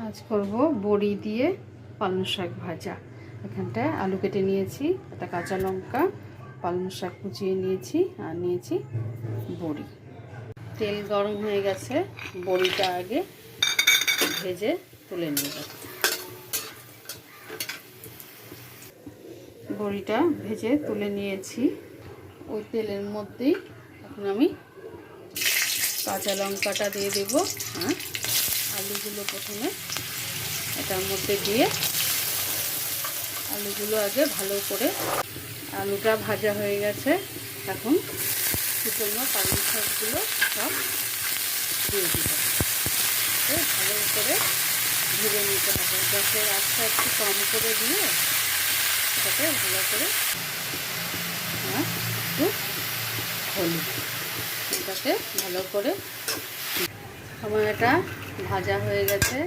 আজ করব বড়ি দিয়ে পালং শাক ভাজা। এখানটায় আলু কেটে নিয়েছি, একটা কাঁচা লঙ্কা, পালং শাক কুচিয়ে নিয়েছি, আর নিয়েছি বড়ি। তেল গরম হয়ে গেছে, বড়িটা আগে ভেজে তুলে নেব। বড়িটা ভেজে তুলে নিয়েছি। ওই তেলের মধ্যেই এখন আমি কাঁচা লঙ্কাটা দিয়ে দেবো, আর আলুগুলো প্রথমে এটার মধ্যে দিয়ে আলুগুলো আগে ভালো করে, আলুটা ভাজা হয়ে গেছে, এখন শুকনো পালং শাকগুলো সব দিয়ে দিব। ভালো করে ভেজে নিতে হবে। গ্যাসের আঁচটা একটু কম করে দিয়ে এটাকে ভালো করে, আর একটু হলুদ, এটাকে ভালো করে, সময়টা ভাজা হয়ে গেছে।